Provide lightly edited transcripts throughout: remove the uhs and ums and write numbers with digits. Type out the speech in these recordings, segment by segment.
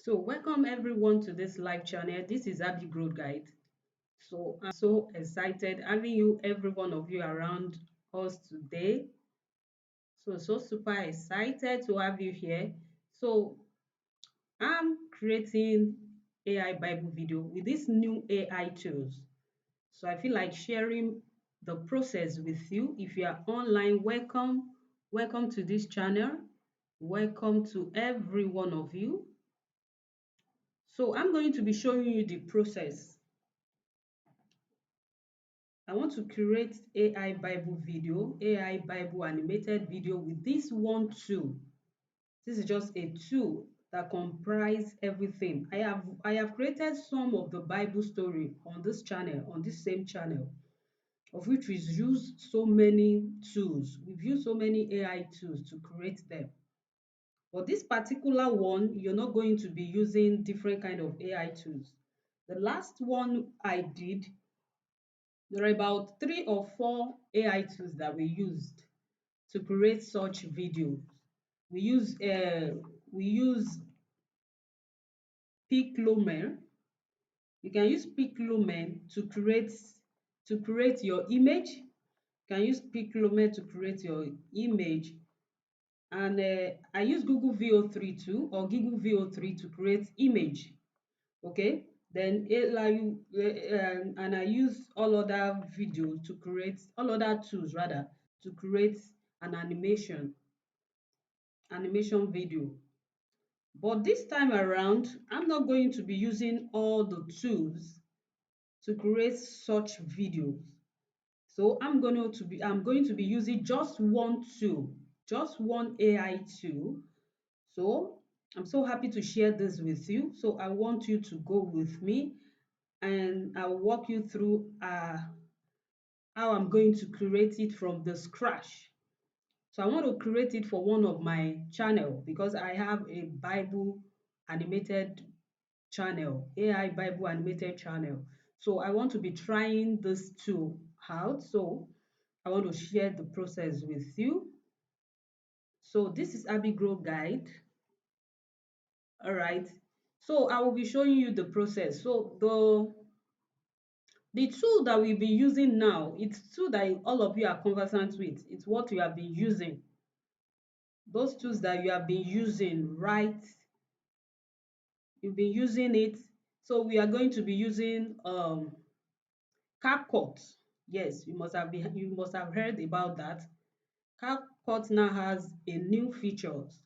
So welcome everyone to this live channel. This is Abby Growth Guide. So I'm so excited having you, every one of you around us today. So super excited to have you here. So I'm creating AI Bible video with these new AI tools. So I feel like sharing the process with you. If you are online, welcome. Welcome to this channel. Welcome to every one of you. So I'm going to be showing you the process. I want to create AI Bible video, AI Bible animated video with this one tool. This is just a tool that comprises everything. I have created some of the Bible story on this channel, on this same channel, of which we've used so many tools. We've used so many AI tools to create them. But this particular one, you're not going to be using different kind of AI tools. The last one I did, there are about 3 or 4 AI tools that we used to create such videos. We use uh, we use Piclumen. You can use Piclumen to create your image. You can use Piclumen to create your image, and I use Google VO3 too, or Google VO3 to create image. Okay, then and I use all other video to create, all other tools rather, to create an animation video. But this time around, I'm not going to be using all the tools to create such videos. So I'm going to be using just one tool, just one AI tool. So I'm so happy to share this with you. So I want you to go with me, and I'll walk you through how I'm going to create it from the scratch. So I want to create it for one of my channel because I have a Bible animated channel, AI Bible animated channel. So I want to be trying this tool out. So I want to share the process with you. So this is Abby Grow Guide. All right. So I will be showing you the process. So the tool that we'll be using now, it's tool that all of you are conversant with. It's what you have been using. Those tools that you have been using, right? You've been using it. So we are going to be using CapCut. Yes, you must have heard about that. CapCut now has a new features.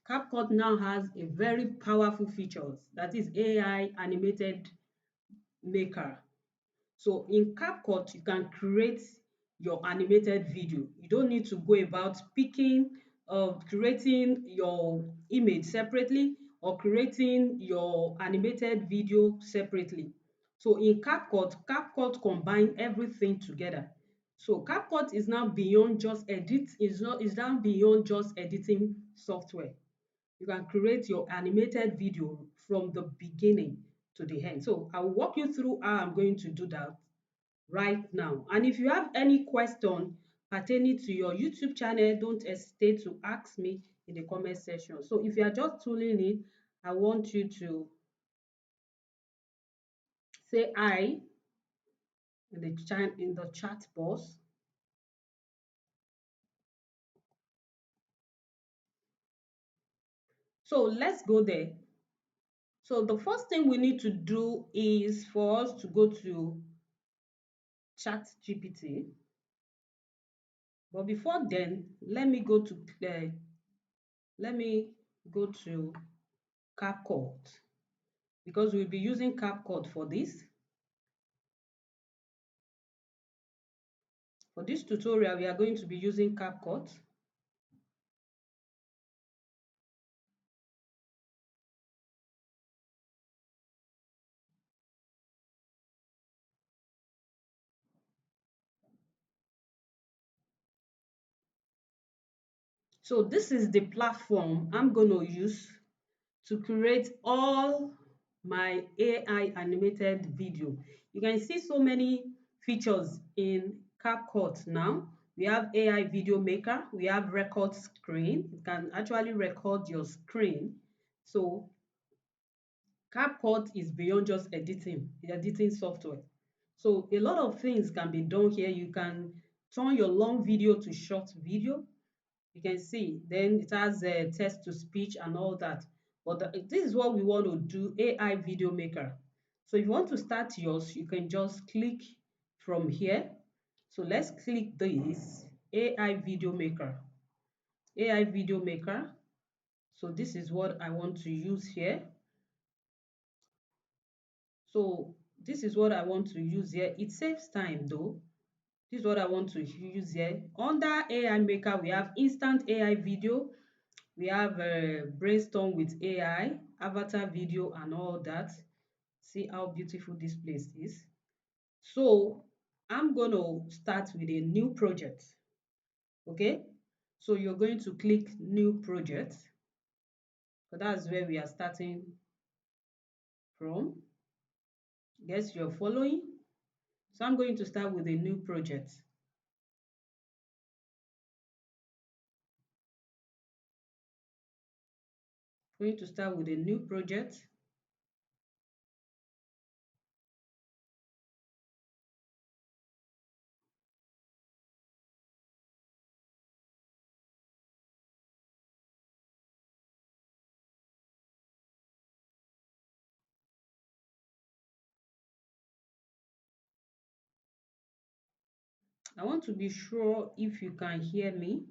CapCut now has a very powerful features, that is AI animated maker. So in CapCut, you can create your animated video. You don't need to go about picking, creating your image separately or creating your animated video separately. So in CapCut, CapCut combine everything together. So CapCut is now beyond just is now beyond just editing software. You can create your animated video from the beginning to the end. So I will walk you through how I'm going to do that right now. And if you have any question pertaining to your YouTube channel, don't hesitate to ask me in the comment section. So if you are just tuning in, I want you to say hi in the chat box. So let's go there. So the first thing we need to do is for us to go to Chat GPT. But before then, let me go to CapCut, because we'll be using CapCut for this. For this tutorial, we are going to be using CapCut. So this is the platform I'm going to use to create all my AI animated video. You can see so many features in CapCut now. We have AI video maker, we have record screen. You can actually record your screen. So CapCut is beyond just editing software. So a lot of things can be done here. You can turn your long video to short video. You can see, then it has a text to speech and all that. But this is what we want to do, AI video maker. So if you want to start yours, you can just click from here. So let's click this AI video maker. AI video maker. So this is what I want to use here. So this is what I want to use here. It saves time though. This is what I want to use here. Under AI maker, we have instant AI video. We have brainstorm with AI, avatar video and all that. See how beautiful this place is. So I'm going to start with a new project. Okay. So you're going to click new project. So that's where we are starting from. Guess you're following. So I'm going to start with a new project. I'm going to start with a new project. I want to be sure if you can hear me.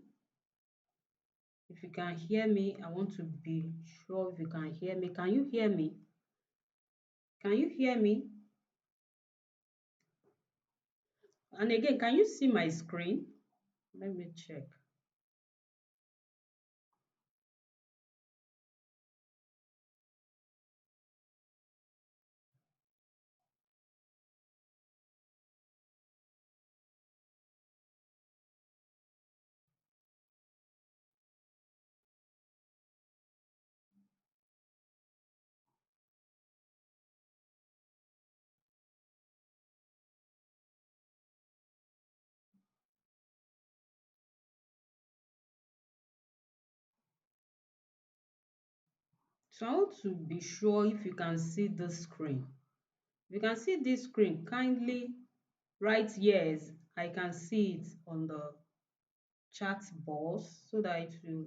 If you can hear me, I want to be sure if you can hear me. Can you hear me? Can you hear me? And again, can you see my screen? Let me check. So I want to be sure if you can see this screen. If you can see this screen, kindly write yes. I can see it on the chat box so that it will.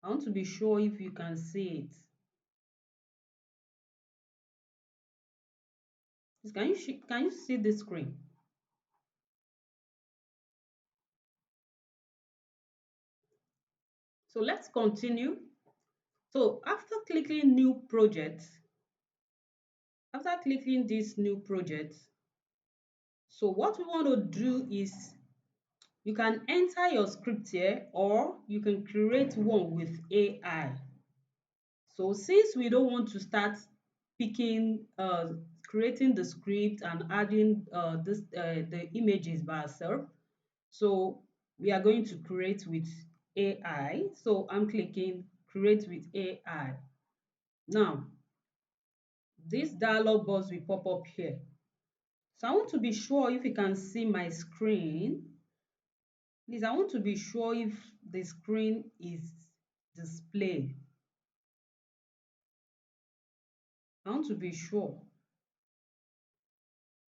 I want to be sure if you can see it. Can you see the screen? So let's continue. So after clicking this new project, so what we want to do is you can enter your script here or you can create one with AI. So since we don't want to start picking, creating the script and adding the images by ourselves, so we are going to create with AI. So I'm clicking create with AI. Now, this dialog box will pop up here. So I want to be sure if you can see my screen. Please, I want to be sure if the screen is displayed. I want to be sure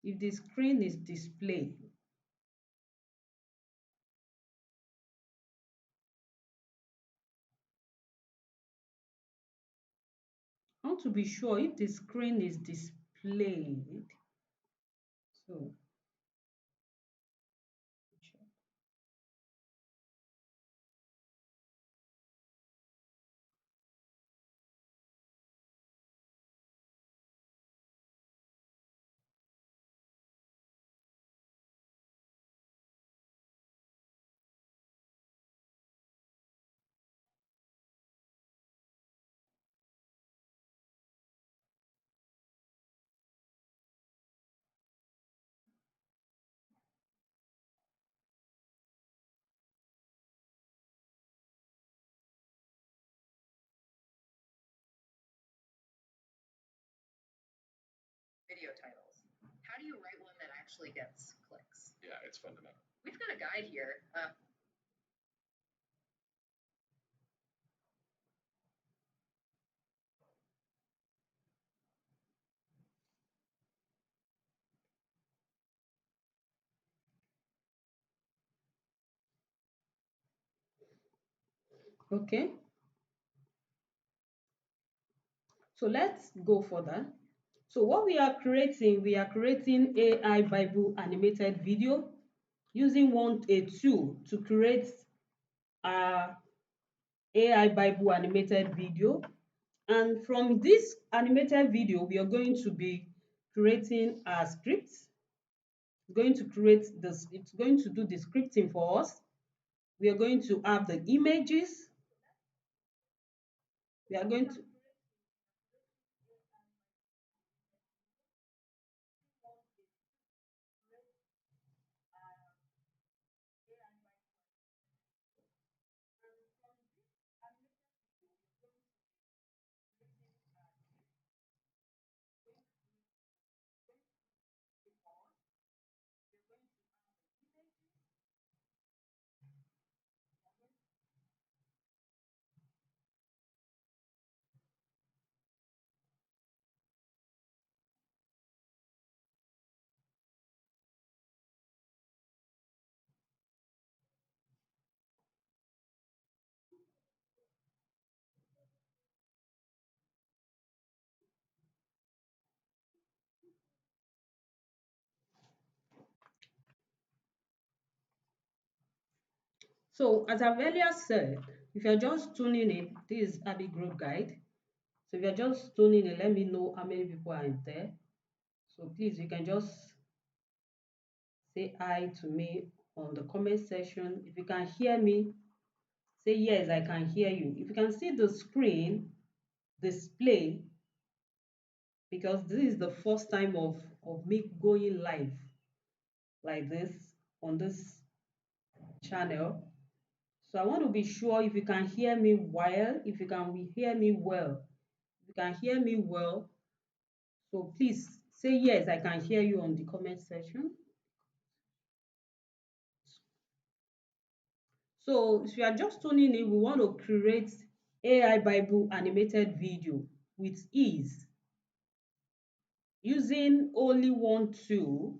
if the screen is displayed. I want to be sure if the screen is displayed. So, video titles. How do you write one that actually gets clicks? Yeah, it's fundamental. We've got a guide here. Okay, so let's go further. So what we are creating AI Bible animated video using a tool to create our AI Bible animated video. And from this animated video, we are going to be creating our scripts. Going to create this, it's going to do the scripting for us. We are going to have the images. We are going to so as I've earlier said, if you're just tuning in, this is Abby Growth Guide. So if you're just tuning in, let me know how many people are in there. So please, you can just say hi to me on the comment section. If you can hear me, say yes, I can hear you. If you can see the screen display, because this is the first time of me going live like this on this channel. So I want to be sure if you can hear me well, if you can hear me well. If you can hear me well, so please say yes, I can hear you on the comment section. So if you are just tuning in, we want to create AI Bible animated video with ease using only one tool,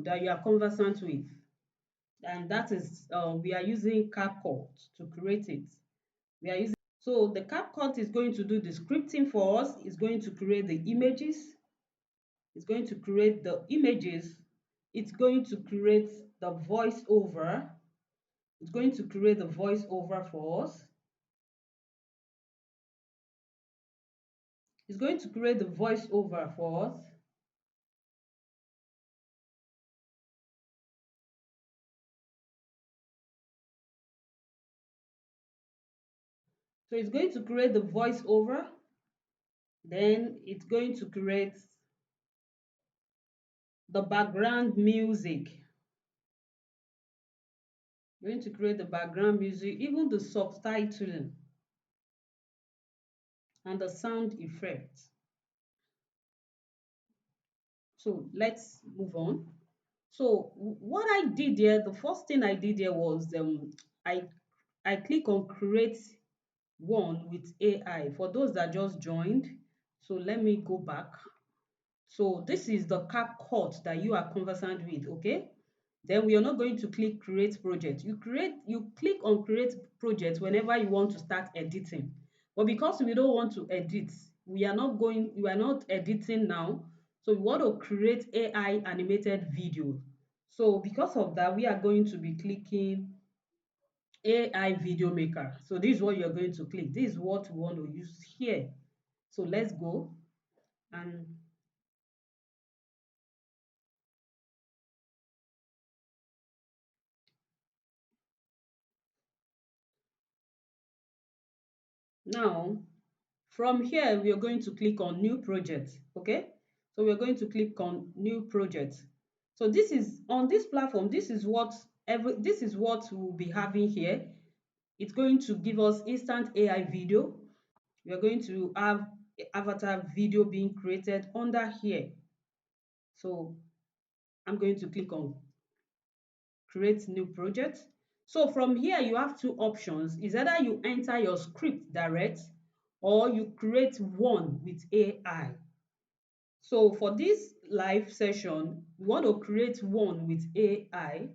that you are conversant with, and that is we are using CapCut to create it. We are using So the CapCut is going to do the scripting for us. It's going to create the images. It's going to create the images. It's going to create the voiceover. It's going to create the voiceover for us. It's going to create the voiceover for us. So it's going to create the voiceover. Then it's going to create the background music. Going to create the background music, even the subtitling and the sound effects. So let's move on. So what I did here, the first thing I did here was I I click on create one with AI for those that just joined. So let me go back. So this is the CapCut that you are conversant with, okay? Then we are not going to click create project. You click on create project whenever you want to start editing. But because we don't want to edit, we are not editing now. So we want to create AI animated video. So because of that, we are going to be clicking AI video maker. So this is what you're going to click. This is what we want to use here. So let's go. And now from here, we are going to click on new project, okay? So we're going to click on new project. So this is on this platform, this is what we'll be having here. It's going to give us instant AI video. We are going to have avatar video being created under here. So I'm going to click on create new project. So from here, you have two options. Is either you enter your script direct or you create one with AI. So for this live session, we want to create one with AI.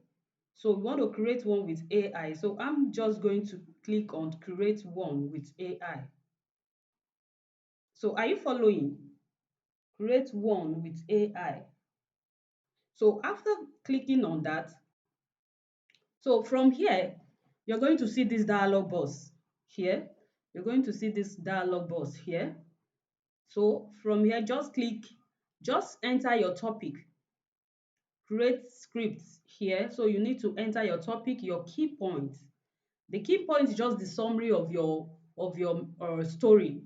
So we want to create one with AI. So I'm just going to click on create one with AI. So are you following? Create one with AI. So after clicking on that, so from here, you're going to see this dialog box here. You're going to see this dialog box here. So from here, just enter your topic, create scripts here. So you need to enter your topic, your key points. The key point is just the summary of your story,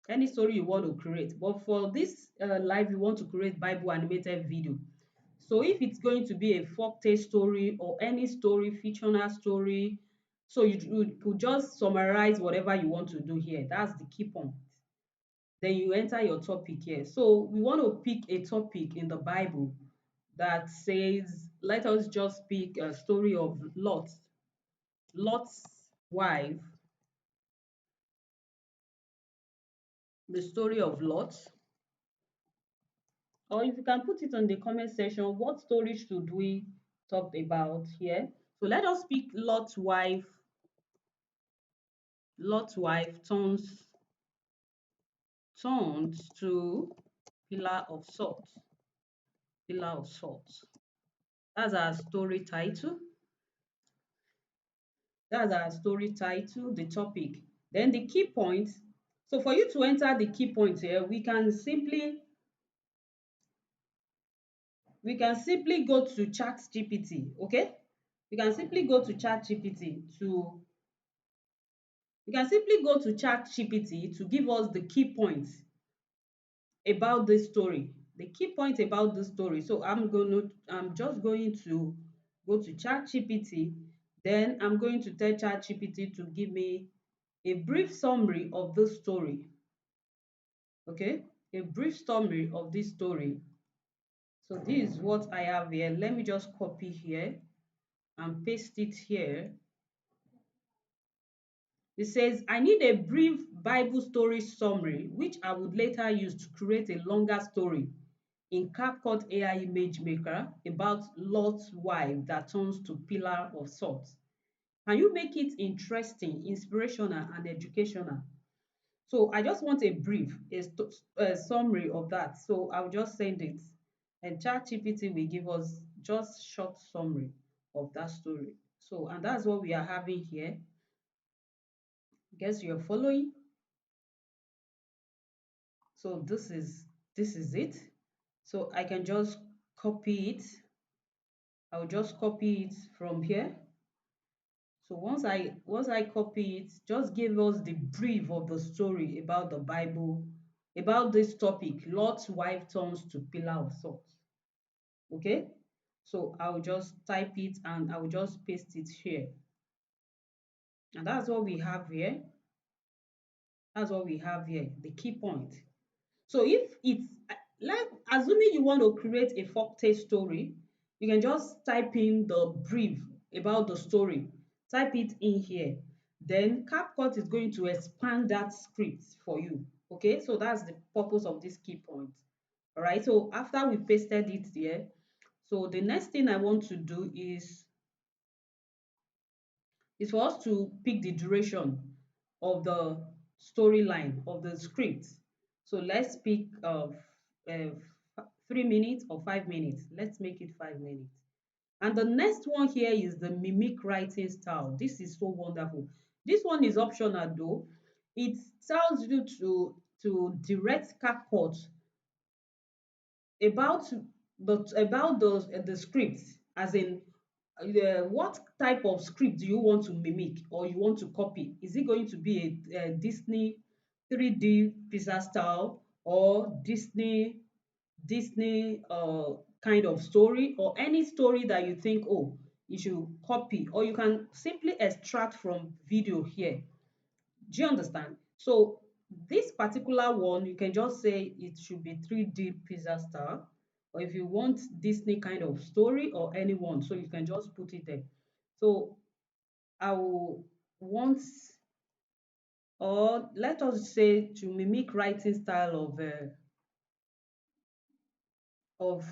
any story you want to create. But for this live, you want to create Bible animated video. So if it's going to be a folktale story or any story, fictional story, so you could just summarize whatever you want to do here. That's the key point. Then you enter your topic here. So we want to pick a topic in the Bible that says, let us just pick a story of Lot's wife, the story of Lot. Or if you can put it on the comment section, what story should we talk about here? So let us pick Lot's wife turns to pillar of salt. Pillar of salt. That's our story title. That's our story title, the topic. Then the key points. So for you to enter the key points here, we can simply go to ChatGPT, okay? We can simply go to ChatGPT to we can simply go to ChatGPT to give us the key points about this story. The key point about this story. So I'm just going to go to ChatGPT. Then I'm going to tell ChatGPT to give me a brief summary of this story. Okay, a brief summary of this story. So this is what I have here. Let me just copy here and paste it here. It says, I need a brief Bible story summary, which I would later use to create a longer story in CapCut AI Image Maker about Lot's wife that turns to pillar of salt. Can you make it interesting, inspirational, and educational? So I just want a brief, a summary of that. So I'll just send it. And ChatGPT will give us just short summary of that story. So, and that's what we are having here. Guess you're following. So this is it. So I can just copy it. I'll just copy it from here. So once I copy it, just give us the brief of the story about the Bible, about this topic, Lot's wife turns to pillar of salt. Okay? So I'll just type it and I'll just paste it here. And that's what we have here. That's what we have here, the key point. So if it's like assuming you want to create a folktale story, you can just type in the brief about the story. Type it in here. Then CapCut is going to expand that script for you. Okay, so that's the purpose of this key point. All right, so after we pasted it there, so the next thing I want to do is for us to pick the duration of the storyline of the script. So let's pick 3 minutes or 5 minutes. Let's make it 5 minutes. And the next one here is the mimic writing style. This is so wonderful. This one is optional though. It tells you to direct CapCut about the script, as in what type of script do you want to mimic or you want to copy? Is it going to be a Disney 3D pizza style or Disney kind of story, or any story that you think, oh, you should copy, or you can simply extract from video here. Do you understand? So this particular one, you can just say it should be 3D pizza style, or if you want Disney kind of story or anyone, so you can just put it there. So I will want, or let us say to mimic writing style of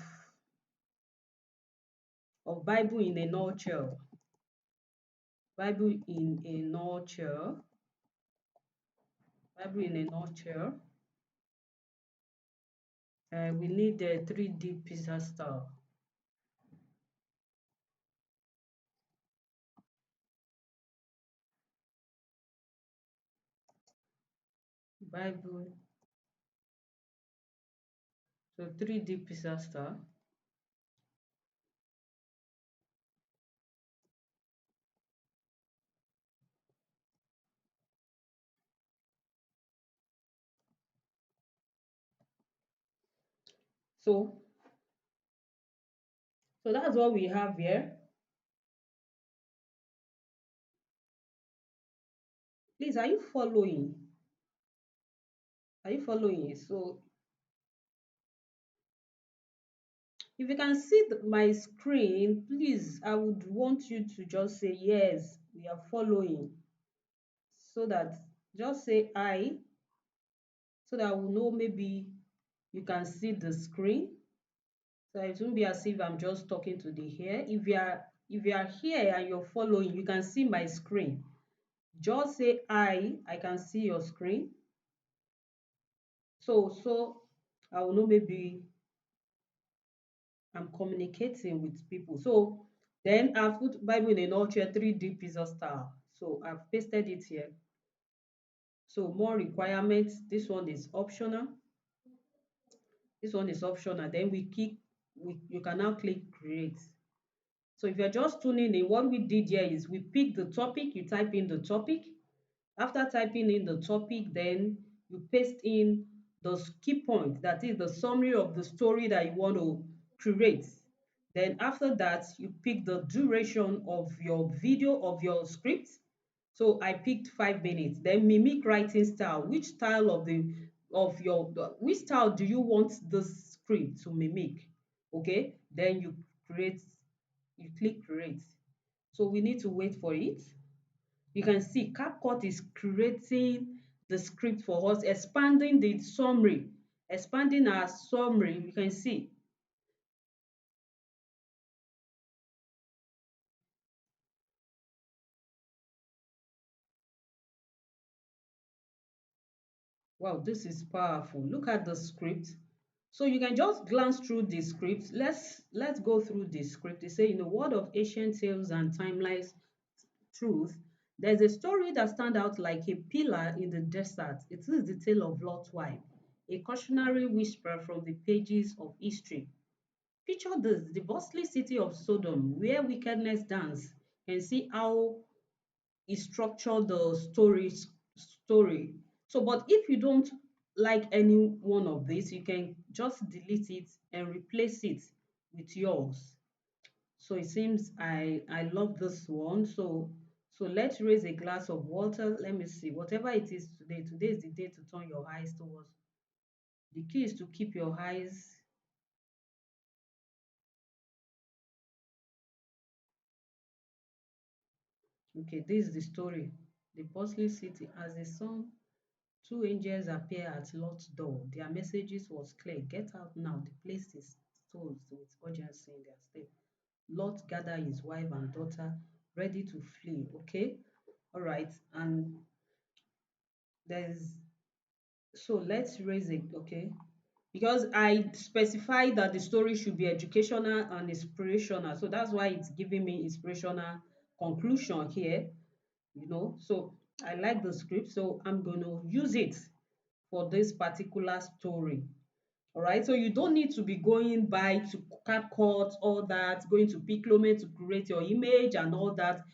of Bible in a nutshell. Bible in a nutshell. Bible in a nutshell. We need a 3D pizza style. Bible. So 3D pizza style. So that's what we have here. Please, are you following? Are you following it? So if you can see my screen, please, I would want you to just say yes, we are following. So that just say I, so that I will know maybe you can see the screen. So it won't be as if I'm just talking to the here. If you are here and you're following, you can see my screen. Just say I can see your screen. So I will know maybe I'm communicating with people. So then I've put Bible in a nutshell 3D pizza style. So I've pasted it here. So more requirements. This one is optional. This one is optional. Then you can now click create. So if you're just tuning in, what we did here is we pick the topic, you type in the topic. After typing in the topic, then you paste in the key point, that is the summary of the story that you want to create. Then after that, you pick the duration of your video, of your script. So I picked 5 minutes. Then mimic writing style. Which style which style do you want the script to mimic? Okay, then you click create. So we need to wait for it. You can see CapCut is creating the script for us, expanding the summary, expanding our summary. You can see. Wow, this is powerful. Look at the script. So you can just glance through the script. Let's go through the script. They say, in the world of ancient tales and timeless truth, there's a story that stands out like a pillar in the desert. It is the tale of Lot's wife, a cautionary whisper from the pages of history. Picture this, the bustling city of Sodom, where wickedness dance, and see how he structured the story. So, but if you don't like any one of these, you can just delete it and replace it with yours. So it seems I love this one. So let's raise a glass of water. Let me see. Whatever it is today, today is the day to turn your eyes towards. The key is to keep your eyes. Okay, this is the story. The bustling city, as the sun, two angels appear at Lot's door. Their messages was clear. Get out now. The place is told with urgency in their state. Lot gathered his wife and daughter, ready to flee. Okay, all right. And there's so let's raise it. Okay, because I specified that the story should be educational and inspirational. So that's why it's giving me inspirational conclusion here. So I like the script, so I'm going to use it for this particular story. All right, so you don't need to be going by to CapCut, all that, going to Piclome to create your image and all that.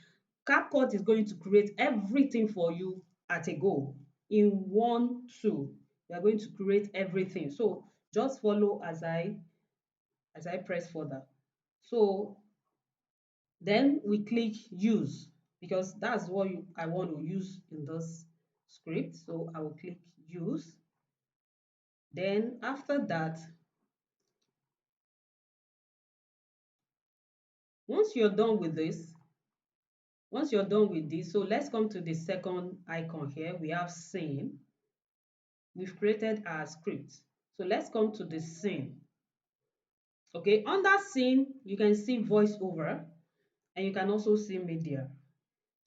CapCut is going to create everything for you at a go in one tool. We are going to create everything. So just follow as I press further. So then we click use, because that's what I want to use in this script. So I will click use. Then after that, once you're done with this, so let's come to the second icon here. We have scene. We've created our script. So let's come to the scene. Okay, under scene, you can see voiceover and you can also see media.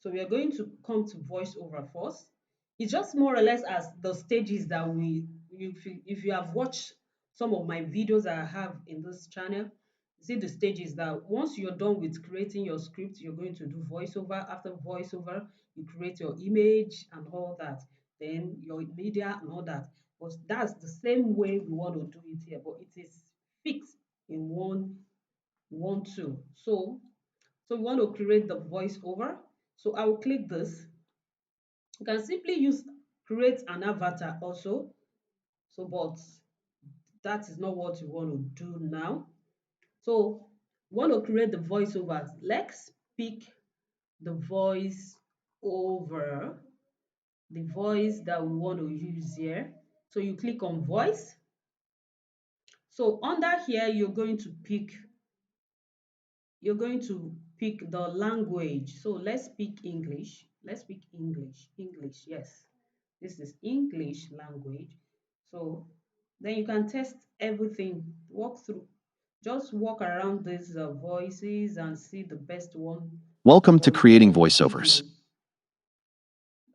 So we are going to come to voiceover first. It's just more or less as the stages that if you have watched some of my videos that I have in this channel, you see the stages that once you're done with creating your script, you're going to do voiceover. After voiceover, you create your image and all that, then your media and all that. But that's the same way we want to do it here, but it is fixed in one tool. So we want to create the voiceover. So I will click this. You can simply use create an avatar also. So, but that is not what you want to do now. So, we want to create the voiceovers. Let's pick the voice over the voice that we want to use here. So you click on voice. So under here, you're going to pick the language. So let's pick English. Let's pick English. English, yes. This is English language. So then you can test everything, walk through, just walk around these voices and see the best one Welcome to for Creating your Voiceovers. videos.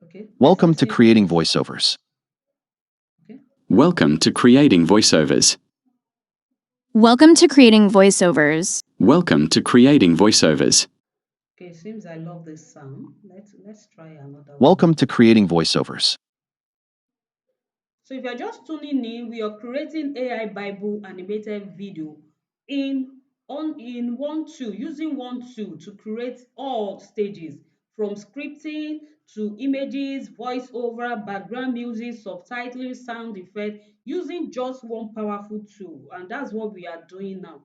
Okay, let's Welcome to listen to Creating it. Voiceovers. Okay, Welcome to Creating Voiceovers. Welcome to Creating Voiceovers. Welcome to Creating Voiceovers. okay, seems I love this sound. Let's try another one. Welcome to Creating Voiceovers. So if you're just tuning in, we are creating AI Bible animated video in one tool, using one tool to create all stages from scripting to images, voiceover, background music, subtitling, sound effect, using just one powerful tool. And that's what we are doing now.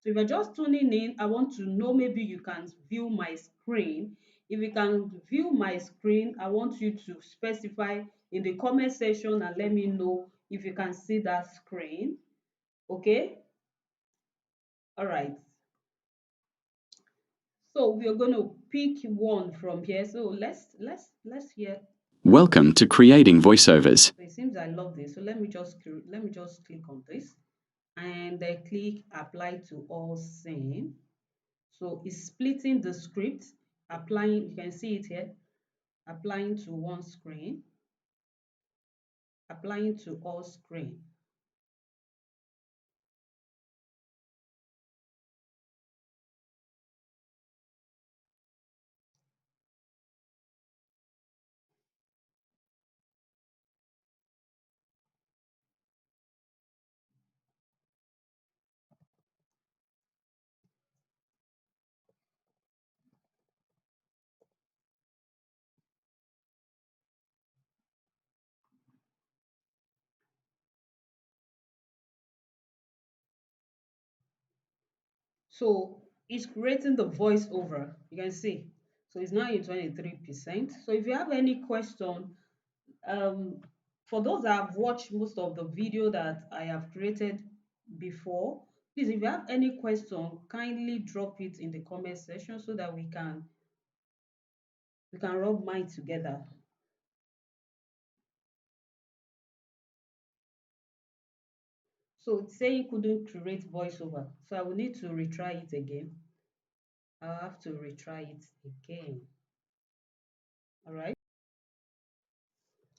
So if you're just tuning in, I want to know maybe you can view my screen. If you can view my screen, I want you to specify in the comment section and let me know if you can see that screen. Okay, all right. So we are going to pick one from here. So let's hear. Welcome to Creating Voiceovers. So it seems I love this. So let me just click on this and then click apply to all scene. So it's splitting the script, applying, you can see it here, applying to one screen, applying to all screen. So it's creating the voiceover. You can see. So it's now in 23%. So if you have any question, um, for those that have watched most of the video that I have created before, please, if you have any question, kindly drop it in the comment section so that we can rub mind together. So it's saying couldn't create voiceover. So I will need to retry it again. I'll have to retry it again. All right.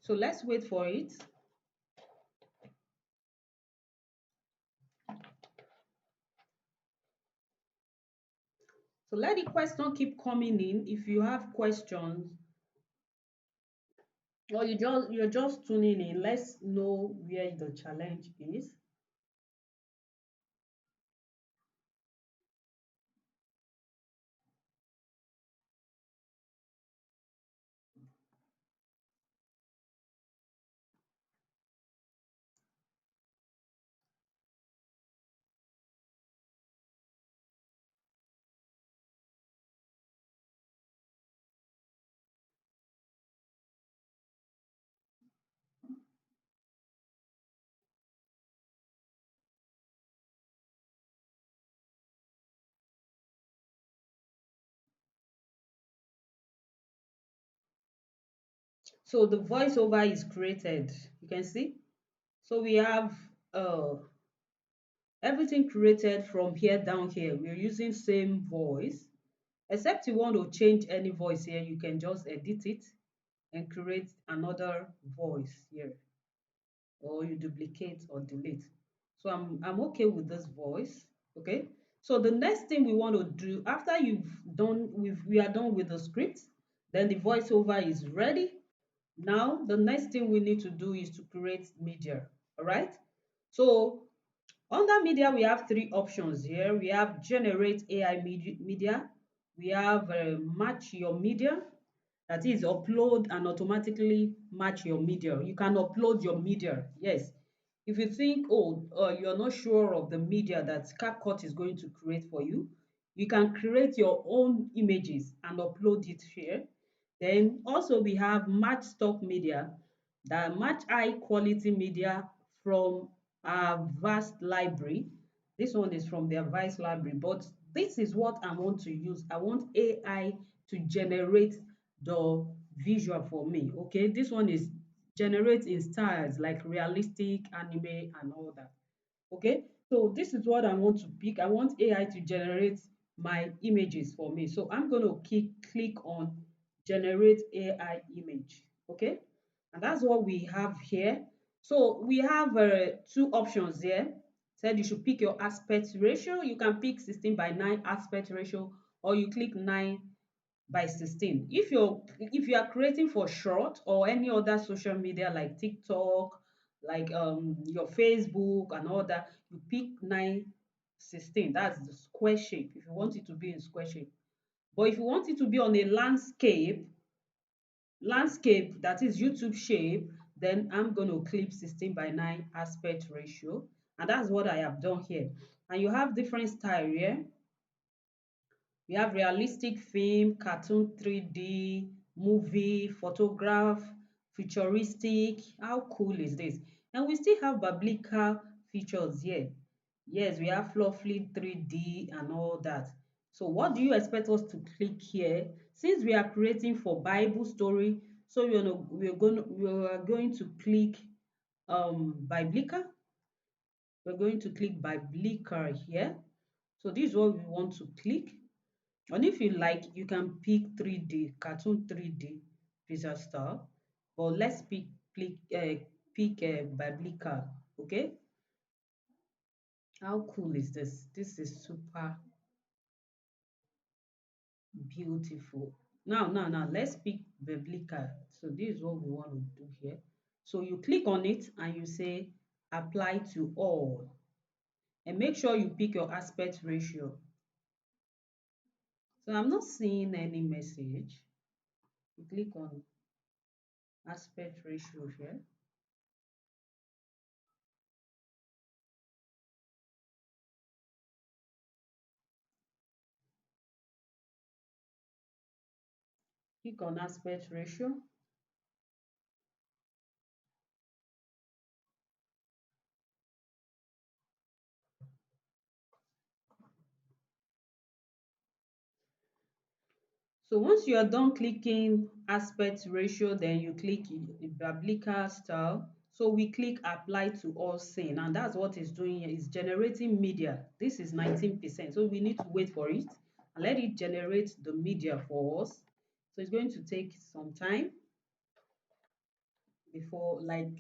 So let's wait for it. So let the question keep coming in. If you have questions or you're just tuning in, let's know where the challenge is. So the voiceover is created. You can see. So we have uh everything created from here down here, we're using same voice. Except you want to change any voice here, you can just edit it and create another voice here, or you duplicate or delete. So I'm okay with this voice. Okay, so the next thing we want to do after we are done with the script, then the voiceover is ready. Now the next thing we need to do is to create media. All right, so under media we have three options here. We have generate AI media, we have match your media, that is upload and automatically match your media. You can upload your media. Yes, if you think, oh, you're not sure of the media that CapCut is going to create for you, you can create your own images and upload it here. Then also we have match stock media, that match high quality media from our vast library. This one is from their vast library, but this is what I want to use. I want AI to generate the visual for me. Okay, this one is generate in styles like realistic, anime, and all that. Okay, so this is what I want to pick. I want AI to generate my images for me. So I'm going to click on generate AI image. Okay, and that's what we have here. So we have two options here. Said you should pick your aspect ratio. You can pick 16:9 aspect ratio, or you click 9:16. If you are creating for short or any other social media like TikTok, like your Facebook and all that, you pick 9:16. That's the square shape, if you want it to be in square shape. But if you want it to be on a landscape that is YouTube shape, then I'm going to click 16:9 aspect ratio, and that's what I have done here. And you have different style here. We have realistic film, cartoon 3D, movie, photograph, futuristic. How cool is this? And we still have biblical features here. Yes, we have fluffy 3D and all that. So what do you expect us to click here? Since we are creating for Bible story, so we are going to click biblical. We're going to click biblical here. So this is what we want to click. And if you like, you can pick 3D, cartoon 3D pizza style. But let's pick biblical. Okay. How cool is this? This is super beautiful. Now, let's pick biblical. So this is what we want to do here. So you click on it and you say apply to all. And make sure you pick your aspect ratio. So I'm not seeing any message. You click on aspect ratio here. Click on aspect ratio. So once you are done clicking aspect ratio, then you click the biblical style. So we click apply to all scene, and that's what it's doing here. It's generating media. This is 19%. So we need to wait for it and let it generate the media for us. So it's going to take some time before, like,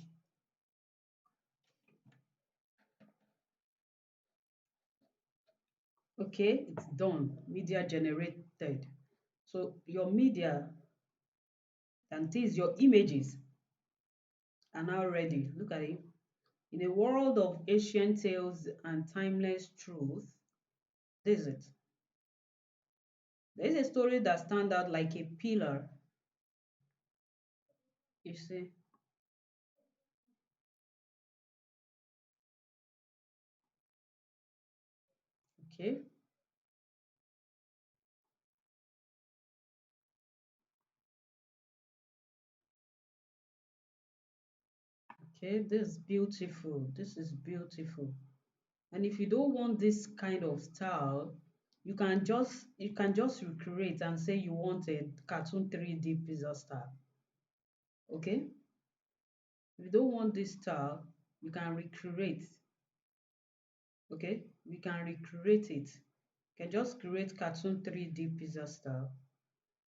okay, it's done. Media generated. So your media, and this your images are now ready. Look at it. In a world of ancient tales and timeless truth, this is it. There is a story that stands out like a pillar. You see, okay, okay, this is beautiful. This is beautiful. And if you don't want this kind of style, you can just recreate and say you want a cartoon 3D pizza style. Okay, if you don't want this style, you can recreate Okay, we can recreate it. You can just create cartoon 3D pizza style.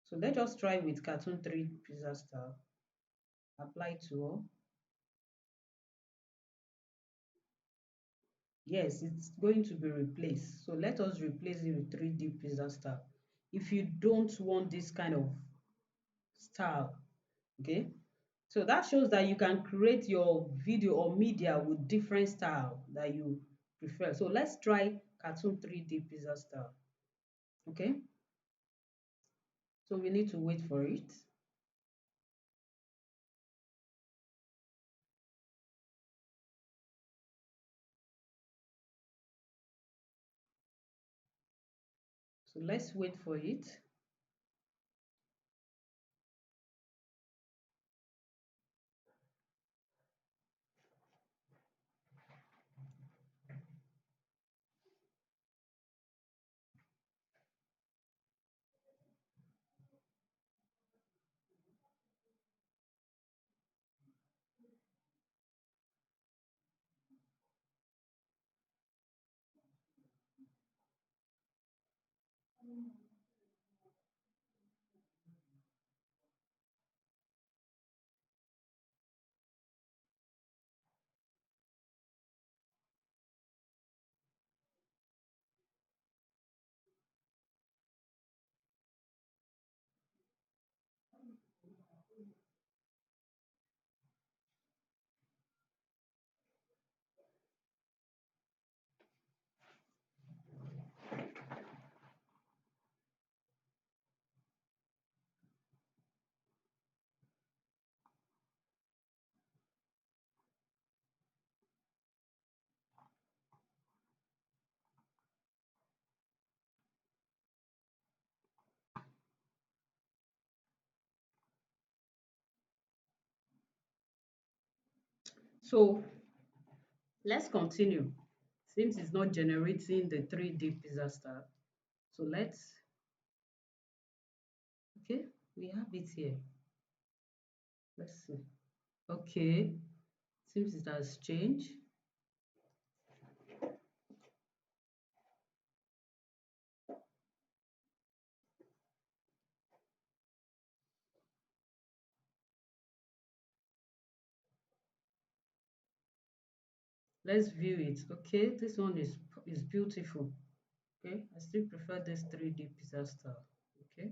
So let's just try with cartoon 3 pizza style. Apply to all. Yes, it's going to be replaced. So let us replace it with 3D pizza style. If you don't want this kind of style, okay, so that shows that you can create your video or media with different style that you prefer. So let's try cartoon 3D pizza style. Okay, so we need to wait for it. So let's wait for it. So let's continue. Since it's not generating the 3D pizza style, so let's, okay, we have it here. Let's see. Okay, seems it has changed. Let's view it. Okay, this one is beautiful. Okay, I still prefer this 3D pizza style. Okay,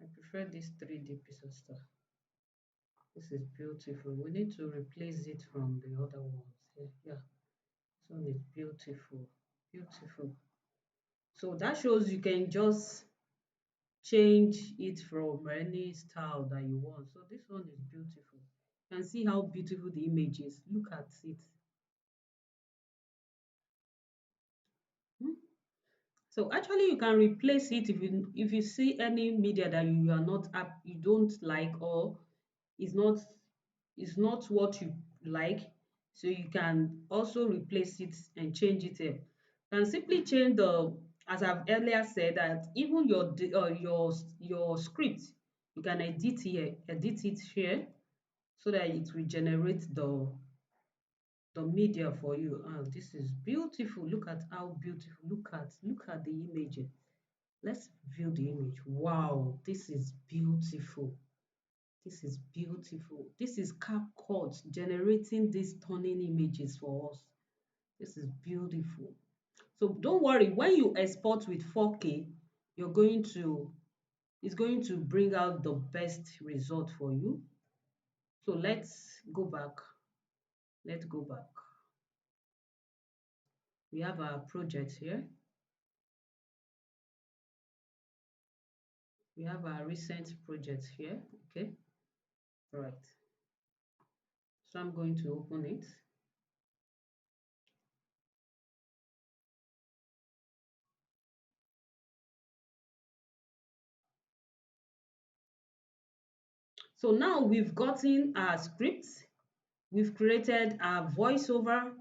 I prefer this 3D pizza style. This is beautiful. We need to replace it from the other ones here. Yeah, this one is beautiful. Beautiful. So that shows you can just change it from any style that you want. So this one is beautiful. You can see how beautiful the image is. Look at it. Hmm? So actually you can replace it if you see any media that you are not you don't like, or is not what you like, so you can also replace it and change it here. You can simply change the, as I've earlier said, that even your script, you can edit it here, so that it will generate the media for you. This is beautiful. Look at how beautiful. Look at the image. Let's view the image. Wow, this is beautiful. This is beautiful. This is CapCut generating these stunning images for us. This is beautiful. So don't worry, when you export with 4K, you're going to it's going to bring out the best result for you. So let's go back. Let's go back. We have our project here. We have our recent project here. Okay. All right. So I'm going to open it. So now we've gotten our scripts, we've created our voiceover,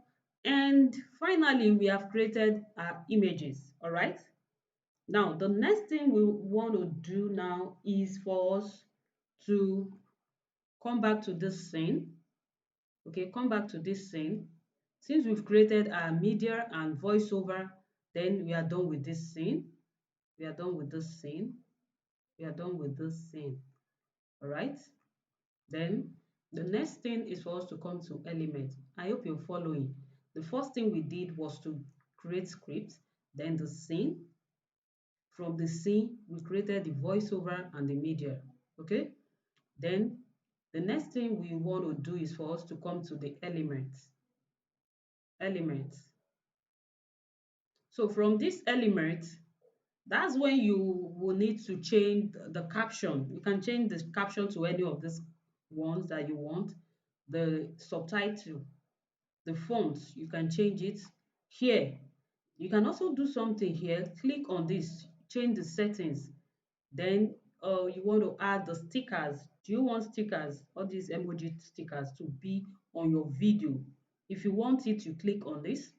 and finally we have created our images. All right. Now the next thing we want to do now is for us to come back to this scene. Okay, come back to this scene. Since we've created our media and voiceover, then we are done with this scene. We are done with this scene. We are done with this scene. All right. Then the next thing is for us to come to element. I hope you're following. The first thing we did was to create script, then the scene. From the scene, we created the voiceover and the media. Okay. Then the next thing we want to do is for us to come to the elements. Elements. So from this element, that's when you will need to change the caption. You can change the caption to any of these ones that you want. The subtitle, the font, you can change it here. You can also do something here. Click on this, change the settings. Then you want to add the stickers. Do you want stickers, all these emoji stickers, to be on your video? If you want it, you click on this.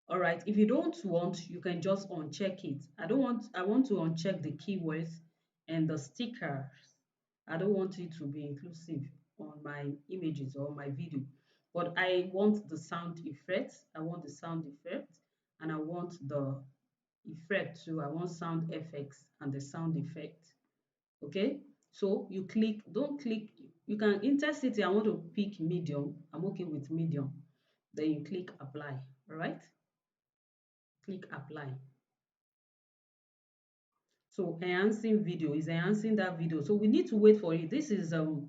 All right, if you don't want, you can just uncheck it. I want to uncheck the keywords and the stickers. I don't want it to be inclusive on my images or my video, but I want the sound effects. I want the sound effect, and I want the effect too. I want sound effects and the sound effect. Okay, so you click, don't click, you can intensity, I want to pick medium. I'm okay with medium. Then you click apply. All right, click apply. So enhancing video is enhancing that video. So we need to wait for it. This is 17%.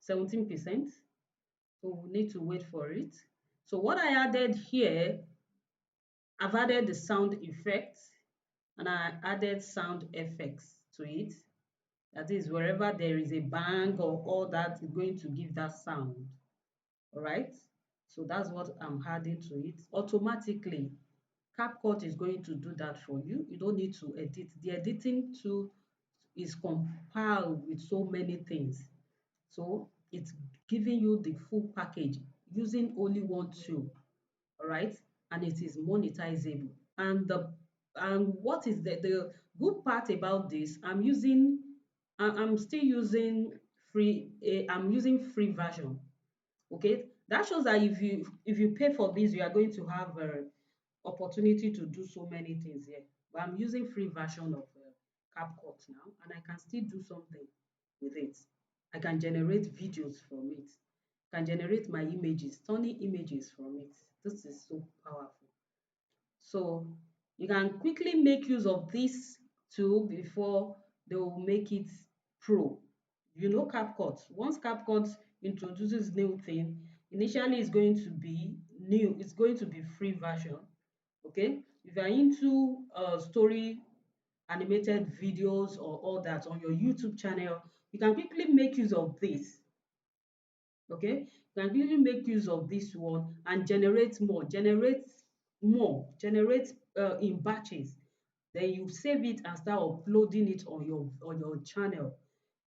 So we need to wait for it. So what I added here, I've added the sound effects and I added sound effects to it. That is, wherever there is a bang or all that, is going to give that sound. All right. So that's what I'm adding to it automatically. CapCut is going to do that for you. You don't need to edit. The editing tool is compiled with so many things. So it's giving you the full package using only one tool. All right. And it is monetizable. And what is the good part about this? I'm still using I'm using free version. Okay, that shows that if you pay for this, you are going to have opportunity to do so many things here. But I'm using free version of CapCut now, and I can still do something with it. I can generate videos from it. I can generate my images, stunning images from it. This is so powerful. So you can quickly make use of this tool before they will make it pro. You know CapCut. Once CapCut introduces new thing, initially it's going to be new. It's going to be free version. Okay. If you are into story animated videos or all that on your YouTube channel, you can quickly make use of this. Okay, you can quickly make use of this one and generate more, generate in batches. Then you save it and start uploading it on your channel,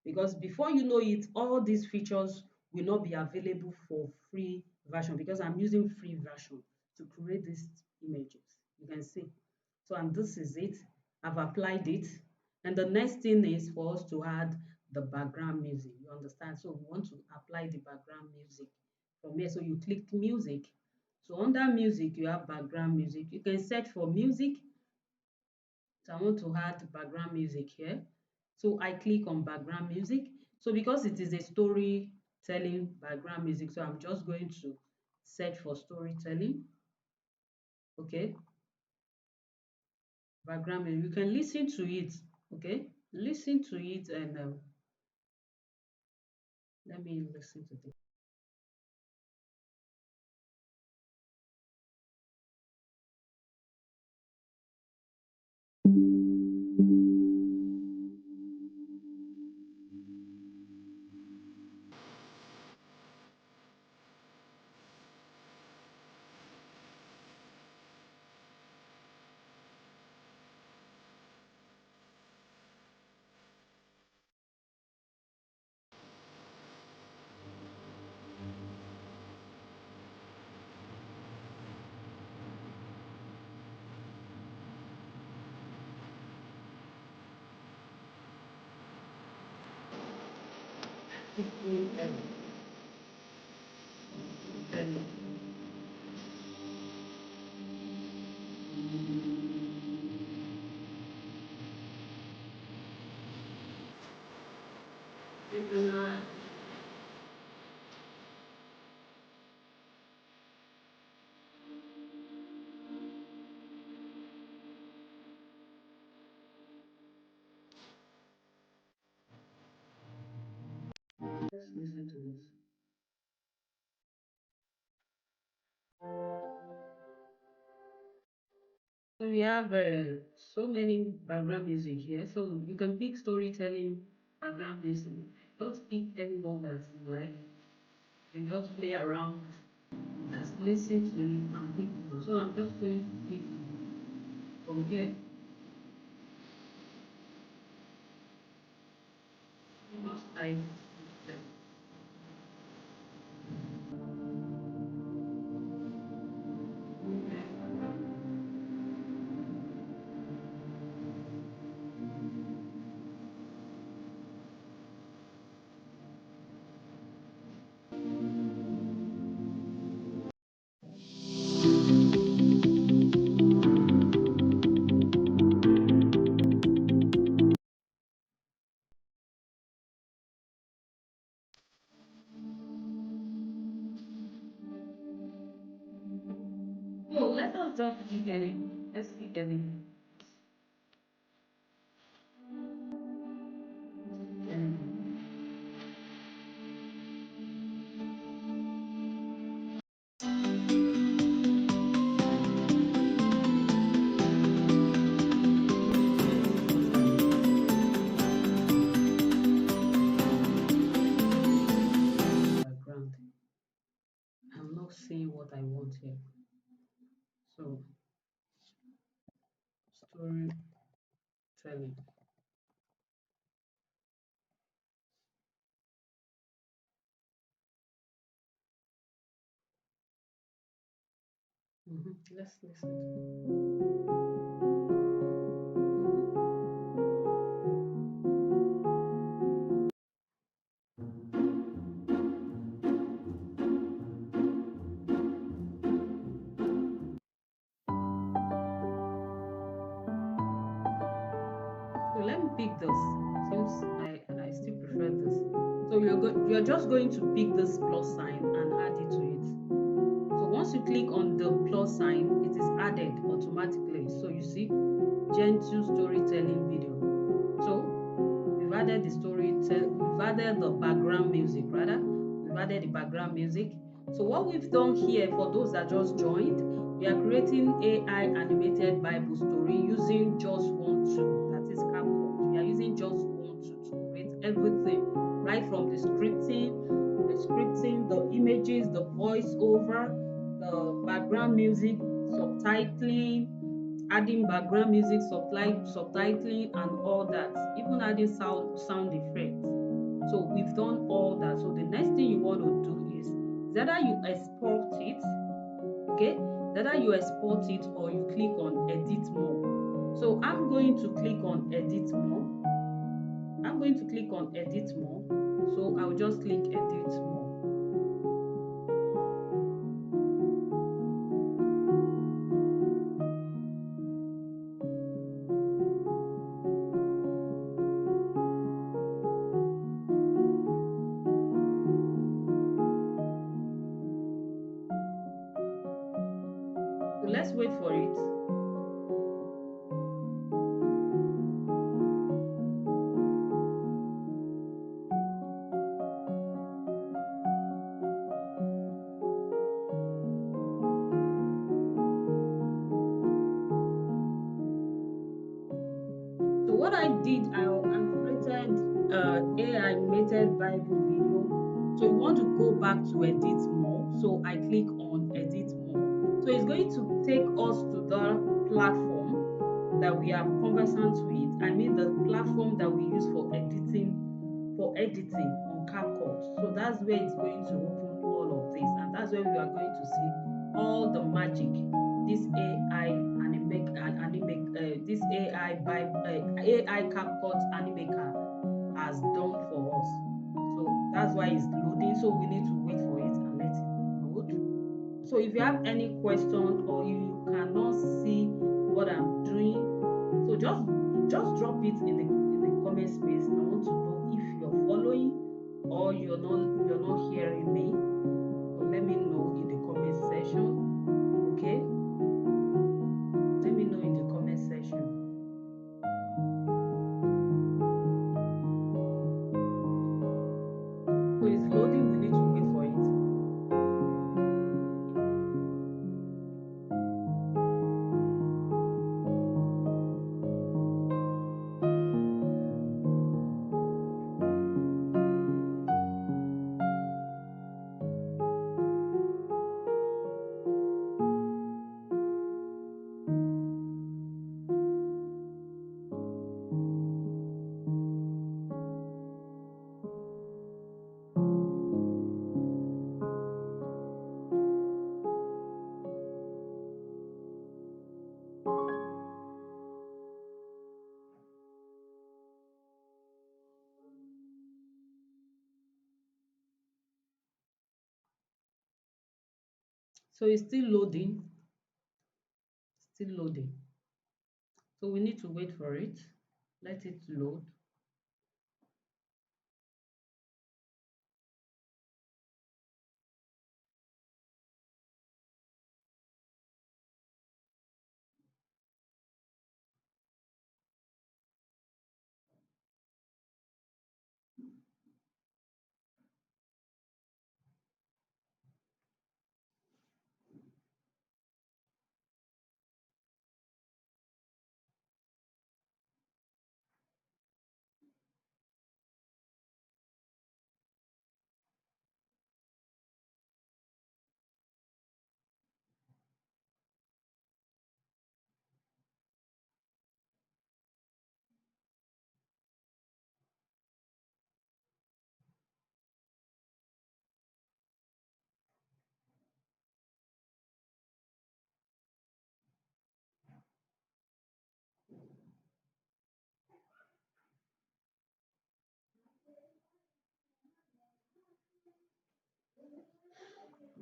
because before you know it, all these features will not be available for free version, because I'm using free version to create these images. You can see. So, and this is it. I've applied it. And the next thing is for us to add the background music. You understand? So we want to apply the background music from here. So you click music. So under music, you have background music. You can search for music. So I want to add background music here. So I click on background music. So because it is a storytelling background music, so I'm just going to search for storytelling. Okay. Background music. You can listen to it. Okay. Listen to it and let me listen to this. And Let's listen to this. So we have so many background music here. So you can pick storytelling background music. Don't pick any one that's right. You just play around, just listen to it and pick it. So I'm just going to pick from here. I Oh, let us just keep getting. Let's keep getting. Background. I'm not saying what I want here. So storytelling. Let's listen. So let me pick this since I still prefer this. So you're just going to pick this plus sign and add it to it. So once you click on the plus sign, it is added automatically. So you see gentle storytelling video. So we've added we've added the background music rather. We've added the background music. So what we've done here for those that just joined, we are creating AI animated Bible story using JAWS 1.2, that is CapCut. We are using JAWS 1.2 to create everything, right from the images, the voiceover, the background music, subtitling, adding background music, subtitling, and all that, even adding sound effects. So we've done all that. So the next thing you want to do is either you export it, okay? Either you export it or you click on edit more. So I'm going to click on edit more. I'm going to click on edit more. So I'll just click edit more. So let's wait for it. So what I did, I created AI animated Bible video. So you want to go back to edit more. So I click on edit more. So it's going to take us to the platform that we are conversant with. I mean the platform that we use for editing on CapCut. So that's where it's going to open all of this, and that's where we are going to see all the magic this AI CapCut Animaker has done for us. So that's why it's loading. So we need to wait for it and let it load. So if you have any question or you cannot see what I'm doing, so just drop it in the comment space. I want to know if you're following or you're not hearing me, so let me know in the comment section. Okay, let me know in the comment section. So it's loading, we need to wait for it. So it's still loading, still loading. So we need to wait for it. Let it load.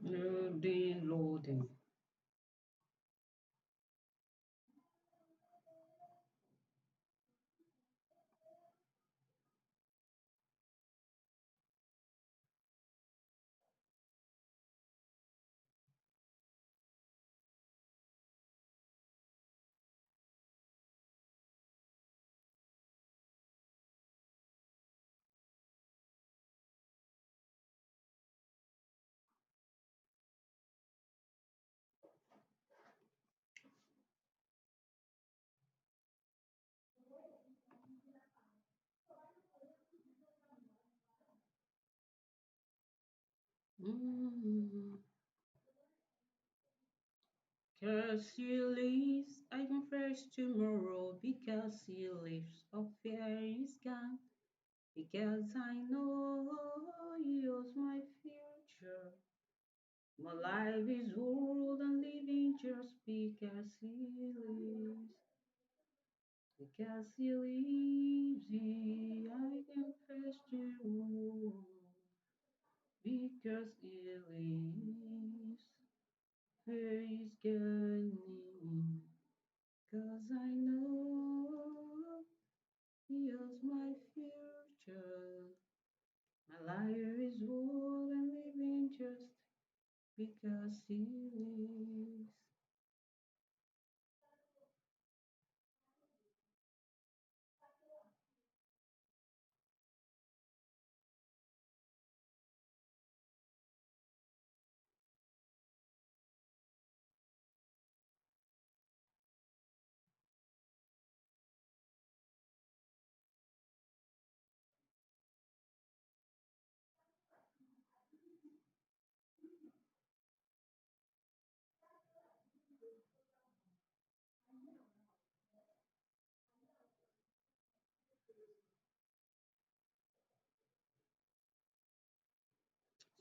Loading, loading. Because he lives, I can face tomorrow. Because he lives, all fear is gone. Because I know he knows my future. My life is worth and living just because he lives. Because he lives, I can face tomorrow. Because he lives, fear is gone. Cause I know he is my future. My life is worth and living just because he lives.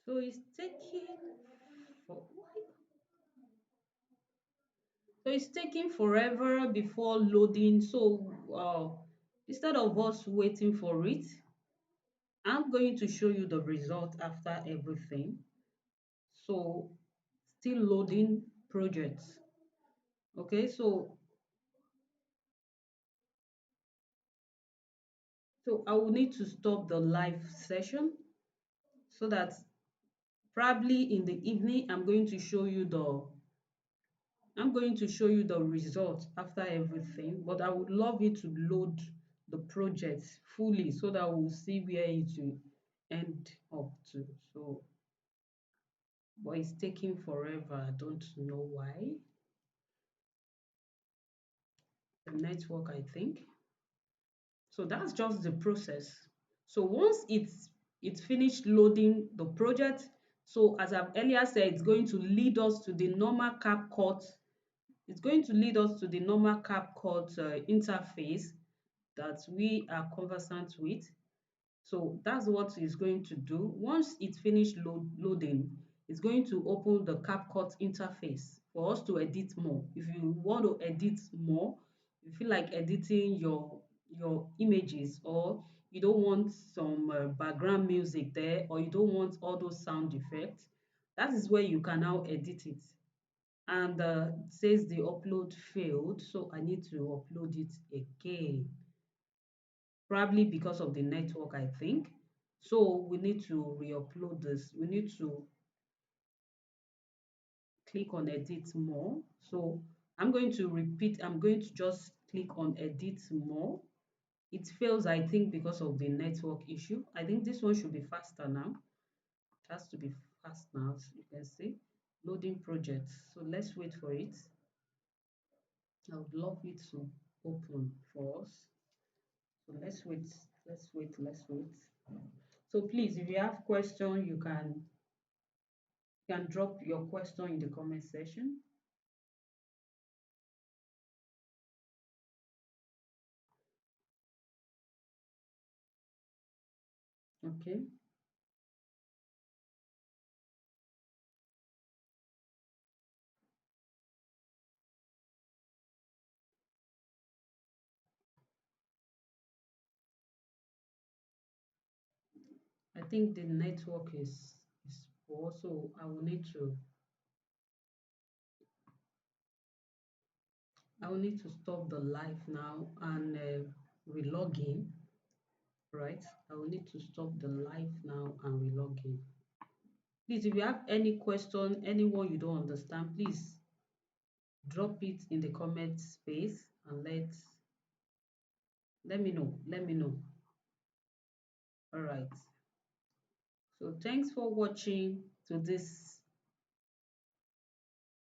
So for, it's taking forever before loading. So instead of us waiting for it, I'm going to show you the result after everything. So still loading projects. Okay, so I will need to stop the live session so that probably in the evening I'm going to show you the result after everything, but I would love you to load the project fully so that we'll see where it will end up to. So, but it's taking forever. I don't know why. The network, I think. So that's just the process. So once it's finished loading the project, so as I've earlier said, it's going to lead us to the normal CapCut. It's going to lead us to the normal CapCut interface that we are conversant with. So that's what it's going to do. Once it's finished loading, it's going to open the CapCut interface for us to edit more. If you want to edit more, you feel like editing your images, or you don't want some background music there, or you don't want all those sound effects, that is where you can now edit it. And it says the upload failed, so I need to upload it again, probably because of the network, I think. So we need to re-upload this. We need to click on edit more. So I'm going to just click on edit more. It fails, I think, because of the network issue. I think this one should be faster now. It has to be fast now, so you can see loading projects. So let's wait for it. I would love it to open for us. So let's wait. So please, if you have question, you can drop your question in the comment section. Okay. I think the network is poor, so I will need to stop the live now and relog in. Right? I will need to stop the live now and relog in. Please, if you have any question, anyone you don't understand, please drop it in the comment space and let me know. Let me know. All right. So thanks for watching to this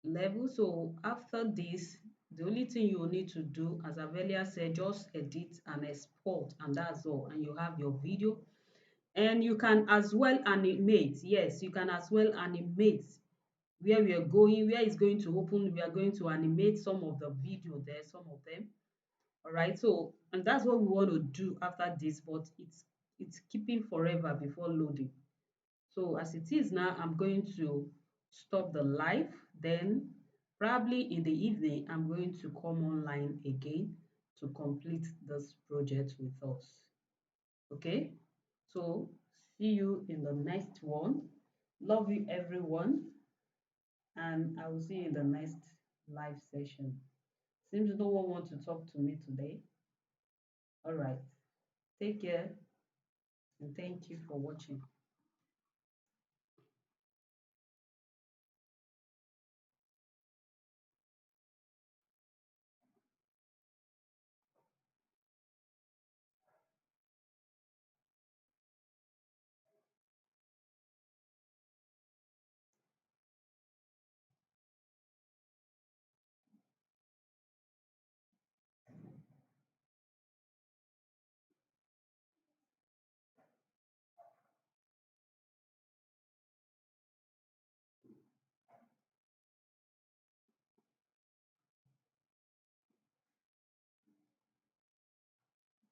level. So after this, the only thing you will need to do, as I've earlier said, just edit and export, and that's all, and you have your video. And you can as well animate. Yes, you can as well animate where we are going, where it's going to open. We are going to animate some of the video there, some of them. All right, so and that's what we want to do after this, but it's keeping forever before loading. So as it is now, I'm going to stop the live. Then probably in the evening, I'm going to come online again to complete this project with us. Okay, so see you in the next one. Love you, everyone, and I will see you in the next live session. Seems no one wants to talk to me today. All right, take care, and thank you for watching.